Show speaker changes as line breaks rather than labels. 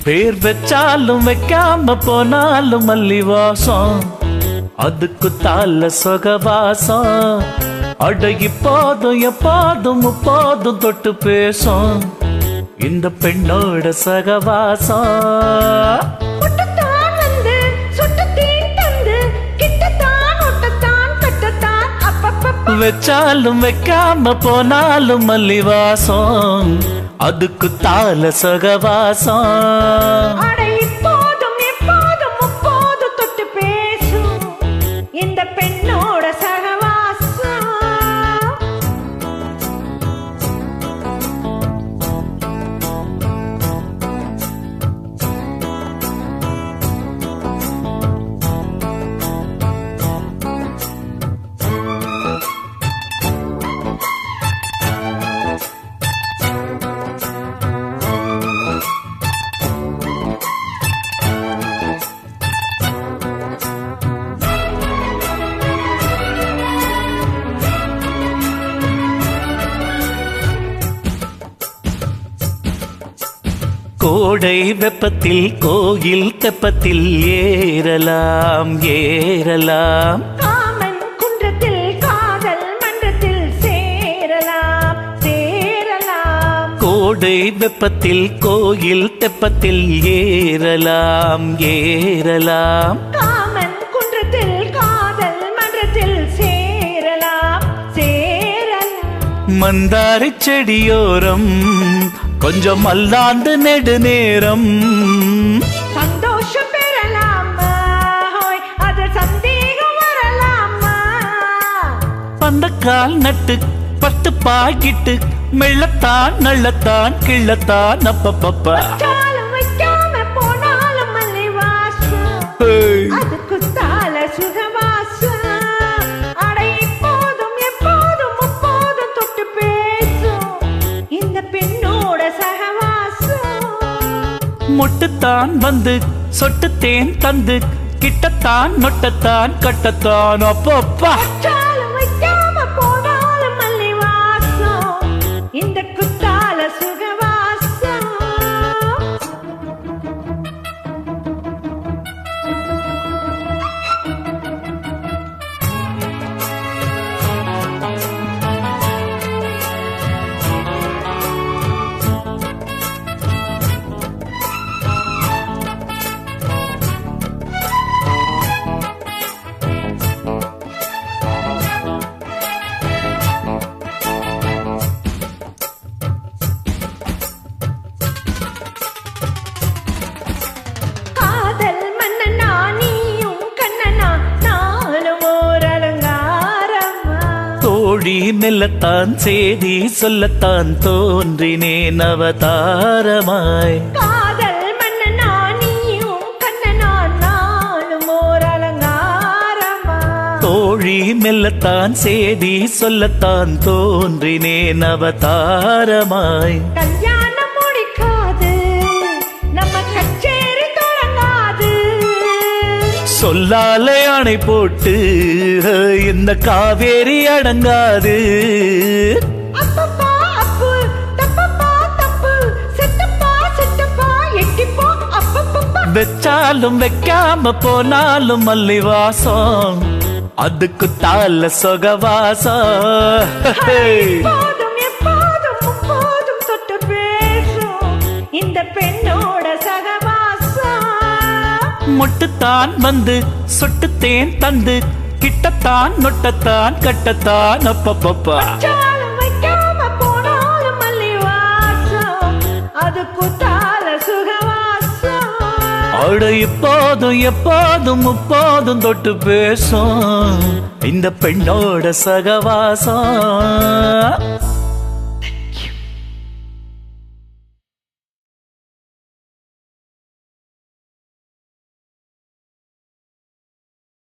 பேர் வச்சாலும் வைக்காம போனாலும் மல்லி வாசம், அதுக்கு தால சொகவாசம். அடகி போதும் எப்போதும் முப்போதும் தொட்டு பேசும் இந்த பெண்ணோட சகவாசம். வச்சாலும் வைக்காம போனாலும் மல்லி வாசம், அதுக்கு தால சகவாசம்.
இந்த பெண்ணோட சகவாசம்.
கோடை வெப்பத்தில் கோயில் தெப்பத்தில் ஏறலாம் ஏறலாம்,
காமன் குன்றத்தில் காதல் மன்றத்தில் சேரலாம் சேரலாம்.
கோடை வெப்பத்தில் கோயில் தெப்பத்தில் ஏறலாம் ஏறலாம்,
காமன் குன்றத்தில் காதல் மன்றத்தில் சேரலாம் சேரலாம்.
மந்தாரை செடியோரம் கொஞ்சம் மல்லாந்து நெடுநேரம்
சந்தோஷம் பெறலாமா, அது சந்தேகம் வரலாமா.
பந்தக்கால் நட்டு பத்து பாக்கிட்டு மெள்ளத்தான் நள்ளத்தான் கிள்ளத்தான் அப்பப்பப்பா.
வைக்காம போனாலும் மல்லி வாசம், அதுக்கு தால சுகவாசம். அடை போதும் எப்போதும் முப்போதும் தொட்டு பேசும் இந்த பெண்ணோட சகவாசம்.
மொட்டுத்தான் வந்து சொட்டு தேன் தந்து கிட்டத்தான் நொட்டத்தான் கட்டத்தான் அப்பப்பா.
வைக்காம போனாலும் மல்லி வாசம், இந்த குத்தால சுகவாசம்.
தோழி மெல்லத்தான் செய்தி சொல்லத்தான் தோன்றினேன் அவதாரமாய்.
காதல் மன்னனா நீயும் கண்ணனா நானும் ஓர் அலங்காரமா.
தோழி மெல்லத்தான் செய்தி சொல்லத்தான் தோன்றினேன் அவதாரமாய்.
கல்யாணம் முடிக்காது நம்ம கச்சேரி தொடங்காது,
சொல்லாலே அணை போட்டு இந்த காவேரி அடங்காது.
அப்பப்பா அப்பு தப்பப்பா தப்பு செட்டப்பா செட்டப்பா எட்டிப்போ அப்பப்பப்பா.
வச்சாலும் வைக்காம போனாலும் மல்லி வாசம், அதுக்கு தால சொகவாசம்.
போதும் எப்போதும் முப்போதும் தொட்டு பேசும் இந்த பெண்ணோட சகவாசம்.
மொட்டுத்தான் வந்து சொட்டு தேன் தந்து கிட்டத்தான் நொட்டத்தான் கட்டத்தான் அப்பப்பப்பா.
வைக்காம போனாலும் மல்லி வாசம், அதுக்கு தால சுகவாசம்.
அட இப்போதும் எப்போதும் முப்போதும் தொட்டு பேசும் இந்த பெண்ணோட சகவாசம்.